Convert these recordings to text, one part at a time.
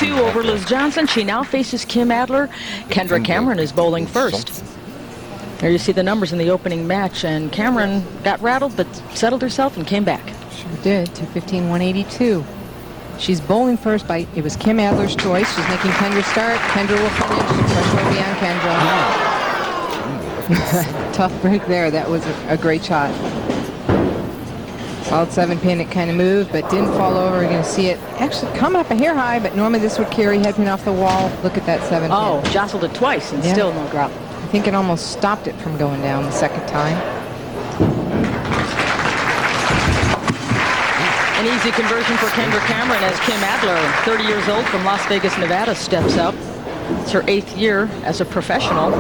2 over Liz Johnson. She now faces Kim Adler. Kendra Cameron is bowling first. There you see the numbers in the opening match, and Cameron got rattled but settled herself and came back. Sure did. 215, 182. She's bowling first by, it was Kim Adler's choice. She's making Kendra start. Kendra will finish. Pressure will be on Kendra. Tough break there. That was a great shot. Solid 7-pin. It kind of moved, but didn't fall over. You're going to see it actually come up a hair high, but normally this would carry head pin off the wall. Look at that 7-pin. Oh, jostled it twice and still no drop. I think it almost stopped it from going down the second time. An easy conversion for Kendra Cameron as Kim Adler, 30 years old from Las Vegas, Nevada, steps up. It's her 8th year as a professional.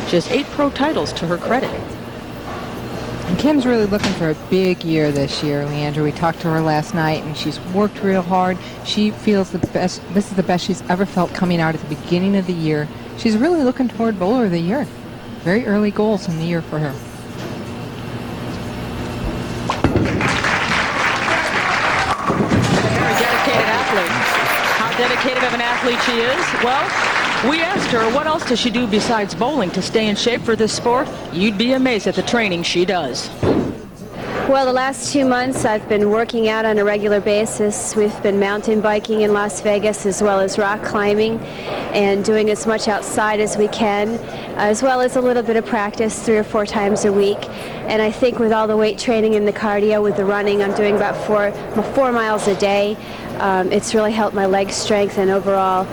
She has 8 pro titles to her credit. And Kim's really looking for a big year this year, Leandra. We talked to her last night, and she's worked real hard. She feels the best. This is the best she's ever felt coming out at the beginning of the year. She's really looking toward Bowler of the Year. Very early goals in the year for her. Very dedicated athlete. How dedicated of an athlete she is? Well, we asked her, what else does she do besides bowling to stay in shape for this sport? You'd be amazed at the training she does. Well, the last 2 months I've been working out on a regular basis. We've been mountain biking in Las Vegas as well as rock climbing and doing as much outside as we can, as well as a little bit of practice 3 or 4 times a week. And I think with all the weight training and the cardio with the running, I'm doing about 4 miles a day. It's really helped my leg strength and overall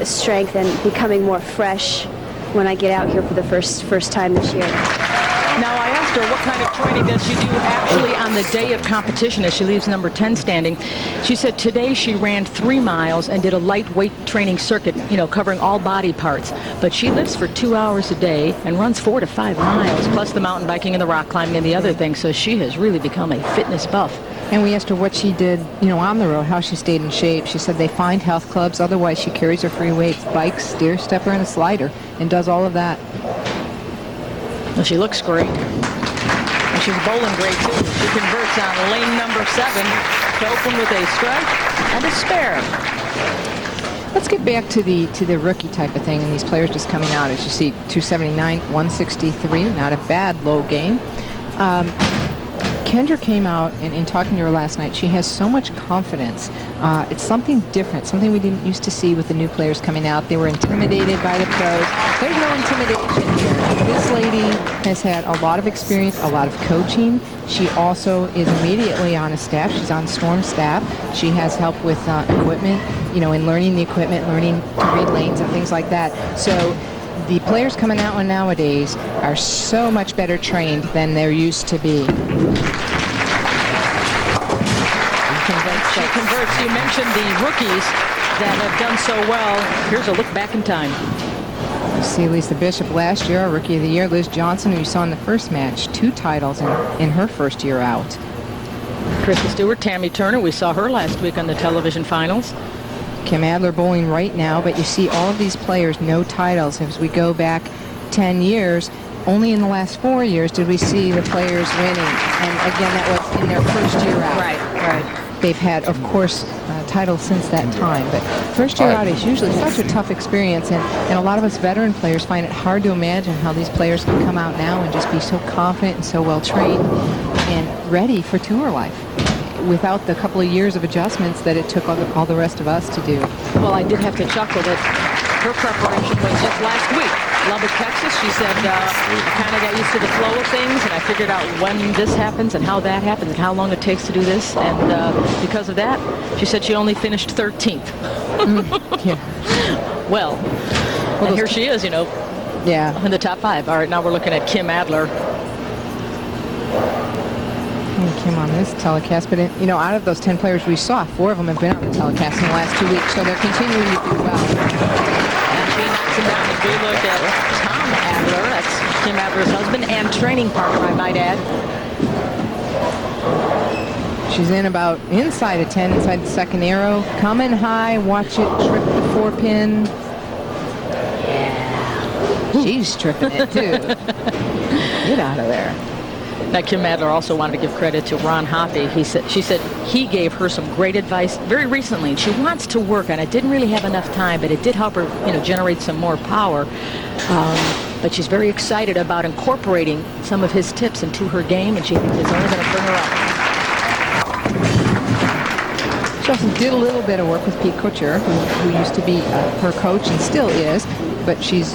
strength and becoming more fresh when I get out here for the first time this year. Now, I asked her what kind of training does she do actually on the day of competition as she leaves number 10 standing. She said today she ran 3 miles and did a lightweight training circuit, you know, covering all body parts. But she lives for 2 hours a day and runs 4 to 5 miles, plus the mountain biking and the rock climbing and the other things. So she has really become a fitness buff. And we asked her what she did, you know, on the road, how she stayed in shape. She said they find health clubs. Otherwise, she carries her free weights, bikes, steer stepper, and a slider, and does all of that. Well, she looks great. And she's bowling great, too. She converts on lane number 7 to open with a strike and a spare. Let's get back to the rookie type of thing, and these players just coming out. As you see, 279, 163, not a bad low game. Kendra came out, and in talking to her last night, she has so much confidence. It's something different, something we didn't used to see with the new players coming out. They were intimidated by the pros. There's no intimidation here. This lady has had a lot of experience, a lot of coaching. She also is immediately on a staff. She's on Storm staff. She has help with equipment, you know, in learning the equipment, learning to read lanes and things like that. So the players coming out nowadays are so much better trained than there used to be. She converts. You mentioned the rookies that have done so well. Here's a look back in time. You see Lisa Bishop last year, Rookie of the Year. Liz Johnson, who you saw in the first match, 2 titles in her first year out. Krista Stewart, Tammy Turner. We saw her last week on the television finals. Kim Adler bowling right now, but you see all of these players, no titles. As we go back 10 years, only in the last 4 years did we see the players winning. And again, that was in their first year out. Right. They've had, of course, titles since that time. But first year out is usually such a tough experience. And a lot of us veteran players find it hard to imagine how these players can come out now and just be so confident and so well trained and ready for tour life, without the couple of years of adjustments that it took all the rest of us to do. Well, I did have to chuckle that her preparation was just last week. Lubbock, Texas. She said, I kind of got used to the flow of things, and I figured out when this happens and how that happens and how long it takes to do this. And because of that, she said she only finished 13th. Yeah. Well, and here she is, you know, in the top 5. All right, now we're looking at Kim Adler. Kim on this telecast, but you know, out of those 10 players we saw, 4 of them have been on the telecast in the last 2 weeks, so they're continuing to do well. And she knocks him down as we look at Tom Adler. That's Kim Adler's husband and training partner, I might add. She's in about inside of 10, inside the second arrow. Coming high, watch it trip the 4-pin. Yeah. She's tripping it too. Get out of there. Now, Kim Adler also wanted to give credit to Ron Hoppe. She said he gave her some great advice very recently, and she wants to work on it. Didn't really have enough time, but it did help her, generate some more power. But she's very excited about incorporating some of his tips into her game, and she thinks it's only going to bring her up. She also did a little bit of work with Pete Kutcher, who used to be her coach and still is, but she's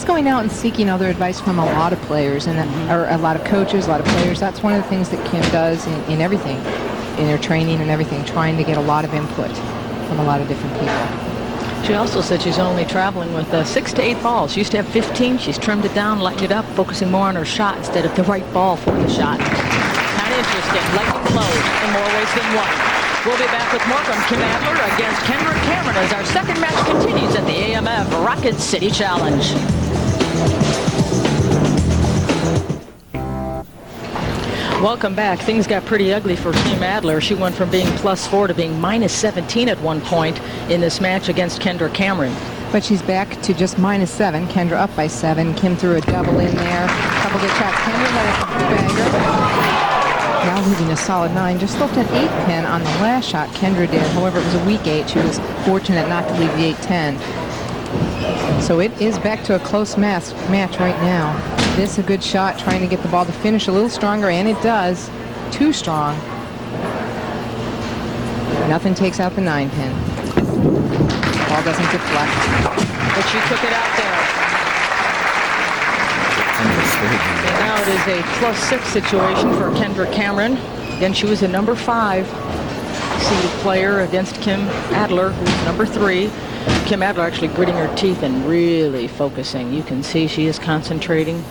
going out and seeking other advice from a lot of players, or a lot of coaches, a lot of players. That's one of the things that Kim does in everything, in her training and everything, trying to get a lot of input from a lot of different people. She also said she's only traveling with 6 to 8 balls. She used to have 15. She's trimmed it down, lightened it up, focusing more on her shot instead of the right ball for the shot. Kind of interesting. Lightning blows in more ways than one. We'll be back with more from Kim Adler against Kendra Cameron as our second match continues at the AMF Rocket City Challenge. Welcome back. Things got pretty ugly for Kim Adler. She went from being +4 to being -17 at one point in this match against Kendra Cameron. But she's back to just -7. Kendra up by 7. Kim threw a double in there. Couple good shots. Kendra had a two-bagger. Now leaving a solid 9. Just left an 8 pin on the last shot Kendra did. However, it was a weak 8. She was fortunate not to leave the 8-10. So it is back to a close match right now. This is a good shot, trying to get the ball to finish a little stronger, and it does. Too strong. Nothing takes out the 9 pin. Ball doesn't deflect. But she took it out there. And now it is a +6 situation for Kendra Cameron. Again, she was a number 5 seeded player against Kim Adler, who's number 3. Kim Adler actually gritting her teeth and really focusing. You can see she is concentrating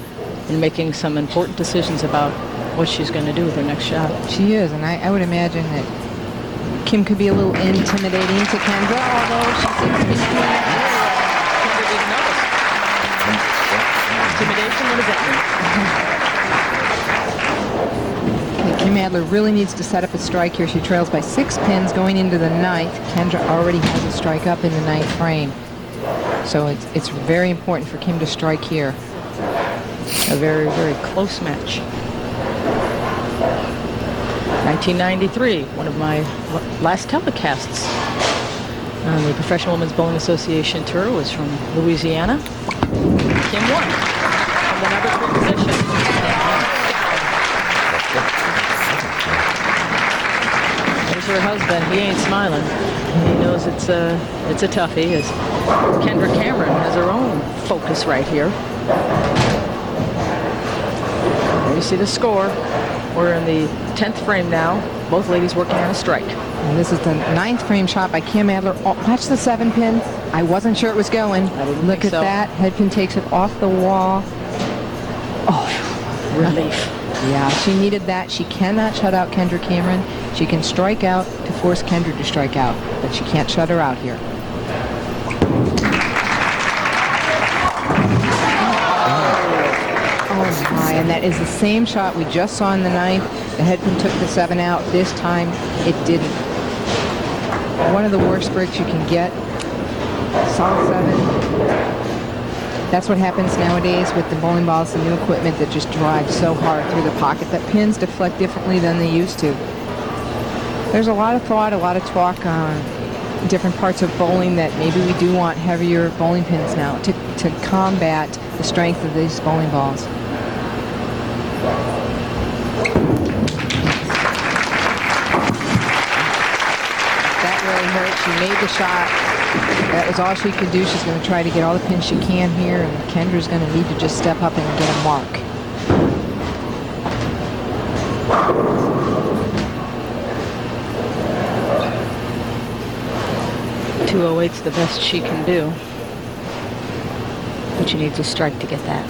and making some important decisions about what she's going to do with her next shot. She is, and I would imagine that Kim could be a little intimidating to Kendra, although she seems to be doing it really well. Kendra didn't notice. Intimidation, what does that mean? Okay, Kim Adler really needs to set up a strike here. She trails by 6 pins going into the 9th. Kendra already has a strike up in the 9th frame. So it's very important for Kim to strike here. A very, very close match. 1993, one of my last telecasts on the Professional Women's Bowling Association Tour was from Louisiana. Kim won from the number 3 position. There's her husband. He ain't smiling. He knows it's a toughie, as Kendra Cameron has her own focus right here. There you see the score. We're in the 10th frame now. Both ladies working on a strike. And this is the 9th frame shot by Kim Adler. Oh, watch the 7 pin. I wasn't sure it was going. Look at that. Head pin takes it off the wall. Oh, Relief. yeah, she needed that. She cannot shut out Kendra Cameron. She can strike out to force Kendra to strike out, but she can't shut her out here. Oh my, and that is the same shot we just saw in the 9th. The head pin took the 7 out. This time it didn't. One of the worst breaks you can get. Solid 7. That's what happens nowadays with the bowling balls, the new equipment that just drives so hard through the pocket that pins deflect differently than they used to. There's a lot of thought, a lot of talk on different parts of bowling that maybe we do want heavier bowling pins now to combat the strength of these bowling balls. That really hurt. She made the shot. That was all she could do. She's going to try to get all the pins she can here, and Kendra's going to need to just step up and get a mark. .208's the best she can do, but she needs a strike to get that.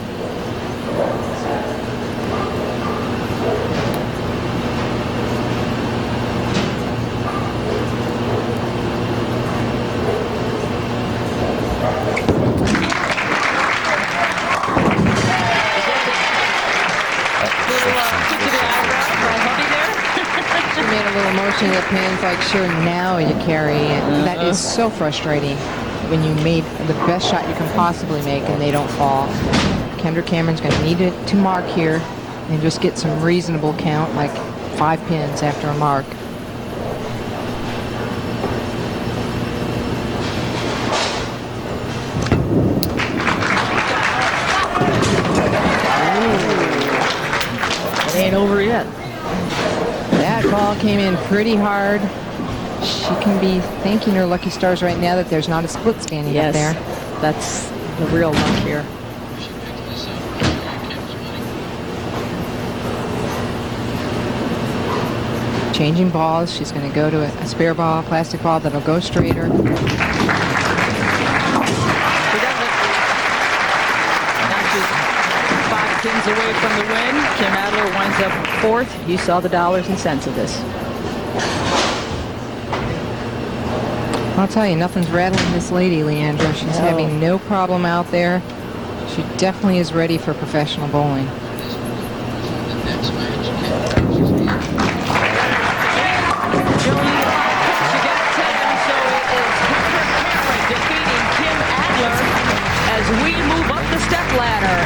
Motion of the pins, like, sure, now you carry it. That is so frustrating when you made the best shot you can possibly make and they don't fall. Kendra Cameron's going to need it to mark here. and just get some reasonable count, like 5 pins after a mark. It ain't over yet. That ball came in pretty hard. She can be thanking her lucky stars right now that there's not a split standing up there. That's the real luck here. Changing balls. She's going to go to a spare ball, plastic ball that'll go straighter. She does it. Now she's 5 pins away from the win. Kim Adler winds up 4th. You saw the dollars and cents of this. I'll tell you, nothing's rattling this lady, Leandra. She's having no problem out there. She definitely is ready for professional bowling. Defeating Kim Adler as we move up the step ladder.